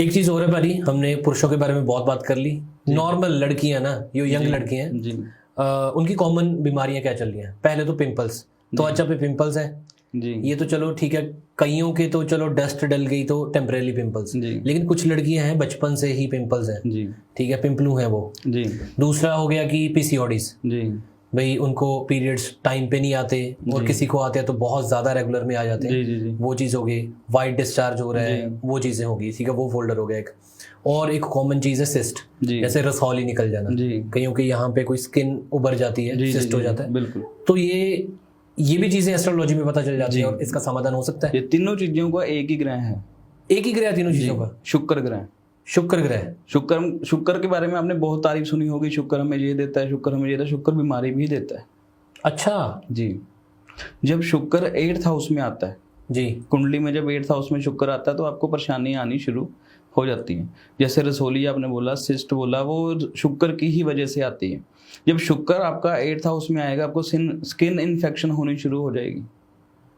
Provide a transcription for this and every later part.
एक चीज और है भाई, हमने पुरुषों के बारे में बहुत बात कर ली। नॉर्मल लड़कियां ना, ये यंग लड़कियां हैं जी उनकी कॉमन बीमारियां क्या चल रही हैं? पहले तो पिंपल्स, तो अच्छा पे पिंपल्स है जी ये तो चलो ठीक है, कईयों के तो चलो डस्ट डल गई तो टेम्परेरी पिंपल्स, लेकिन कुछ लड़कियां हैं बचपन से ही पिंपल्स हैं जी ठीक है, पिंपलू हैं वो जी। दूसरा हो गया कि पीसीओडीज, जी भाई उनको पीरियड्स टाइम पे नहीं आते और किसी को आते हैं तो बहुत ज्यादा रेगुलर में आ जाते हैं। जी जी जी। वो चीज हो गई, वाइट डिस्चार्ज हो रहा है, वो चीजें होगी ठीक है, वो फोल्डर हो गया एक। और एक कॉमन चीज है सिस्ट, जैसे रसौली निकल जाना, कईयों के यहाँ पे कोई स्किन उभर जाती है, सिस्ट हो जाता है। बिल्कुल। तो ये भी चीजें एस्ट्रोलॉजी में पता चल जाती है और इसका समाधान हो सकता है। ये तीनों चीजों का एक ही ग्रह है, एक ही ग्रह तीनों चीजों का, शुक्र ग्रह। शुक्र ग्रह, शुक्र के बारे में आपने बहुत तारीफ सुनी होगी, शुक्र हमें ये देता है, शुक्र हमें ये देता है, शुक्र बीमारी भी देता है। अच्छा जी। जब शुक्र 8th हाउस में आता है जी, कुंडली में जब 8th हाउस में शुक्र आता है तो आपको परेशानियां आनी शुरू हो जाती हैं। जैसे रसोली आपने बोला, सिस्ट बोला, वो शुक्र की ही वजह से आती है। जब शुक्र आपका 8th हाउस में आएगा आपको स्किन इन्फेक्शन होनी शुरू हो जाएगी,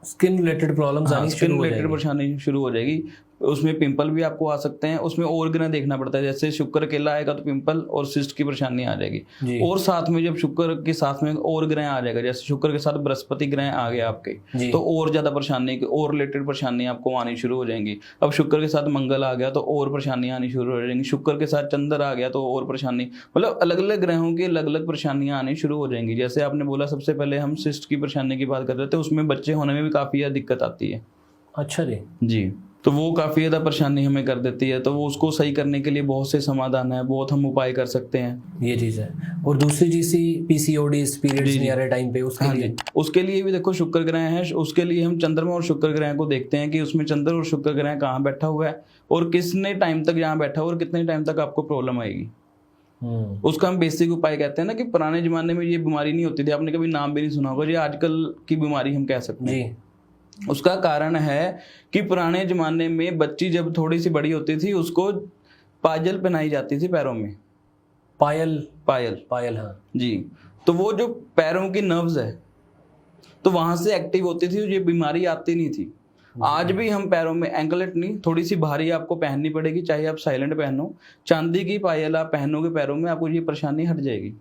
स्किन रिलेटेड प्रॉब्लम्स आनी शुरू हो जाएगी, परेशानी शुरू हो जाएगी। उसमें पिंपल भी आपको आ सकते हैं, उसमें और ग्रह देखना पड़ता है। जैसे शुक्र अकेला आएगा तो पिंपल और सिस्ट की परेशानी आ जाएगी, और साथ में जब शुक्र के साथ में और ग्रह आ जाएगा, जैसे शुक्र के साथ बृहस्पति ग्रह आ गया आपके, तो और ज्यादा परेशानी और रिलेटेड परेशानी आपको आनी शुरू हो जाएंगी। अब शुक्र के साथ मंगल आ गया तो और परेशानी आनी शुरू हो जाएंगी, शुक्र के साथ चंद्र आ गया तो और परेशानी, मतलब अलग अलग ग्रहों की अलग अलग परेशानियां आनी शुरू हो जाएंगी। जैसे आपने बोला सबसे पहले हम सिस्ट की परेशानी की बात कर रहे थे, उसमें बच्चे होने में भी काफी ज्यादा दिक्कत आती है। अच्छा जी, तो वो काफ़ी ज़्यादा परेशानी हमें कर देती है, तो वो उसको सही करने के लिए बहुत से समाधान है, बहुत हम उपाय कर सकते हैं। ये चीज़ है। और दूसरी चीज़ सी पीसीओडीज, पीरियड्स नहीं आ रहे टाइम पे, उसके लिए भी देखो शुक्र ग्रह है। उसके लिए हम चंद्रमा और शुक्र ग्रह को देखते हैं कि उसमें चंद्र और शुक्र ग्रह कहाँ बैठा हुआ है और कितने टाइम तक यहाँ बैठा हुआ और कितने टाइम तक आपको प्रॉब्लम आएगी। उसका हम बेसिक उपाय कहते हैं ना, कि पुराने जमाने में ये बीमारी नहीं होती थी, आपने कभी नाम भी नहीं सुना होगा, ये आजकल की बीमारी हम कह सकते हैं। उसका कारण है कि पुराने जमाने में बच्ची जब थोड़ी सी बड़ी होती थी उसको पायल पहनाई जाती थी पैरों में, पायल हाँ जी। तो वो जो पैरों की नर्व्स है तो वहां से एक्टिव होती थी, ये बीमारी आती नहीं थी। आज भी हम पैरों में एंकलेट नहीं, थोड़ी सी भारी आपको पहननी पड़ेगी, चाहे आप साइलेंट पहनो, चांदी की पायल आप पहनोगे पैरों में, आपको ये परेशानी हट जाएगी,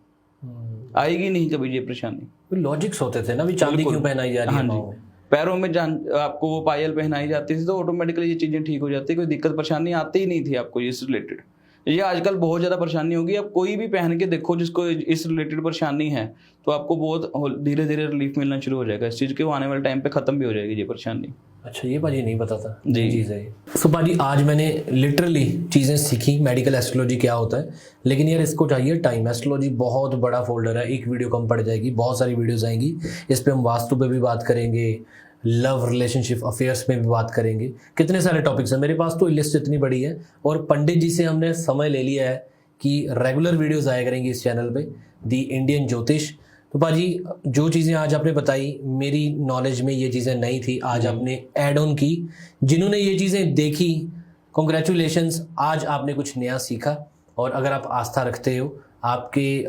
आएगी नहीं कभी ये परेशानी। लॉजिक्स होते थे ना भी, चांदी क्यों पहनाई जा रही है? हाँ जी, पैरों में आपको वो पायल पहनाई जाती थी तो ऑटोमेटिकली ये चीजें ठीक हो जाती, कोई दिक्कत परेशानी आती ही नहीं थी आपको इससे रिलेटेड। ये आजकल बहुत ज्यादा परेशानी होगी, आप कोई भी पहन के देखो जिसको इस रिलेटेड परेशानी है तो आपको बहुत धीरे धीरे रिलीफ मिलना शुरू हो जाएगा इस चीज के, वो आने वाले टाइम पे खत्म भी हो जाएगी ये परेशानी। अच्छा, ये बात नहीं पता था जी चीज़ है। सो बाजी आज मैंने लिटरली चीज़ें सीखी, मेडिकल एस्ट्रोलॉजी क्या होता है, लेकिन यार इसको चाहिए टाइम। एस्ट्रोलॉजी बहुत बड़ा फोल्डर है, एक वीडियो कम पड़ जाएगी, बहुत सारी वीडियोस आएंगी। इस पे हम वास्तु पे भी बात करेंगे, लव रिलेशनशिप अफेयर्स में भी बात करेंगे, कितने सारे टॉपिक्स हैं मेरे पास, तो लिस्ट इतनी बड़ी है। और पंडित जी से हमने समय ले लिया है कि रेगुलर वीडियोस आया करेंगी इस चैनल पे, दी इंडियन ज्योतिष। तो बाजी जो चीज़ें आज आपने बताई, मेरी नॉलेज में ये चीज़ें नहीं थी, आज आपने ऐड ऑन की। जिन्होंने ये चीज़ें देखी, कॉन्ग्रेचुलेशंस, आज आपने कुछ नया सीखा। और अगर आप आस्था रखते हो, आपके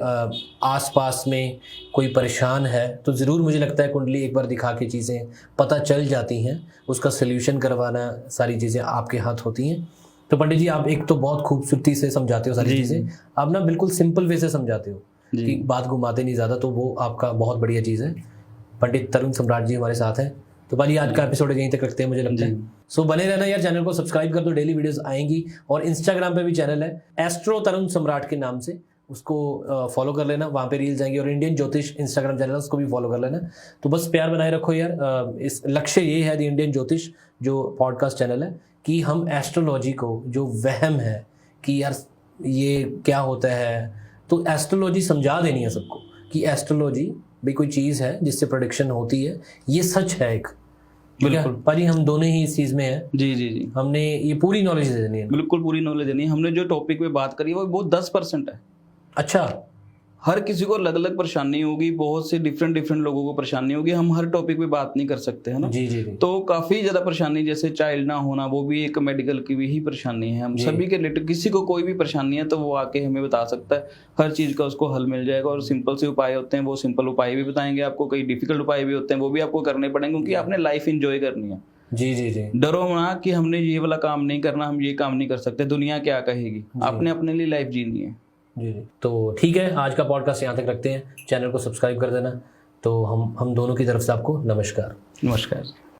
आसपास में कोई परेशान है तो ज़रूर, मुझे लगता है कुंडली एक बार दिखा के चीज़ें पता चल जाती हैं, उसका सल्यूशन करवाना, सारी चीज़ें आपके हाथ होती हैं। तो पंडित जी आप एक तो बहुत खूबसूरती से समझाते हो सारी चीज़ें, आप ना बिल्कुल सिंपल वे से समझाते हो कि बात घुमाते नहीं ज़्यादा, तो वो आपका बहुत बढ़िया चीज़ है। पंडित तरुण सम्राट जी हमारे साथ हैं। तो भाई आज का एपिसोड यहीं तक रखते हैं, मुझे लगता है। सो बने रहना यार, चैनल को सब्सक्राइब कर दो, डेली वीडियोस आएंगी। और इंस्टाग्राम पे भी चैनल है एस्ट्रो तरुण सम्राट के नाम से, उसको फॉलो कर लेना, वहाँ पे रील्स आएंगी। और इंडियन ज्योतिष इंस्टाग्राम चैनल है, उसको भी फॉलो कर लेना। तो बस प्यार बनाए रखो यार। इस लक्ष्य ये है दी इंडियन ज्योतिष जो पॉडकास्ट चैनल है, कि हम एस्ट्रोलॉजी को, जो वहम है कि यार ये क्या होता है, तो एस्ट्रोलॉजी समझा देनी है सबको कि एस्ट्रोलॉजी भी कोई चीज़ है जिससे प्रेडिक्शन होती है, ये सच है एक। बिल्कुल पाजी, हम दोनों ही इस चीज में हैं। जी, हमने ये पूरी नॉलेज देनी है, बिल्कुल पूरी नॉलेज देनी है। हमने जो टॉपिक पे बात करी वो 10% है। अच्छा, हर किसी को अलग अलग परेशानी होगी, बहुत से डिफरेंट लोगों को परेशानी होगी, हम हर टॉपिक पे बात नहीं कर सकते है ना। जी। तो काफी ज्यादा परेशानी, जैसे चाइल्ड ना होना, वो भी एक मेडिकल की भी ही परेशानी है। हम सभी के रिलेटेड किसी को कोई भी परेशानी है तो वो आके हमें बता सकता है, हर चीज का उसको हल मिल जाएगा। और सिंपल से उपाय होते हैं, वो सिंपल उपाय भी बताएंगे आपको, कई डिफिकल्ट उपाय भी होते हैं, वो भी आपको करने पड़ेंगे, क्योंकि आपने लाइफ एंजॉय करनी है। जी जी जी डरो ना कि हमने ये वाला काम नहीं करना, हम ये काम नहीं कर सकते, दुनिया क्या कहेगी, आपने अपने लिए लाइफ जीनी है। जी जी। तो ठीक है, आज का पॉडकास्ट यहाँ तक रखते हैं। चैनल को सब्सक्राइब कर देना। तो हम दोनों की तरफ से आपको नमस्कार। नमस्कार।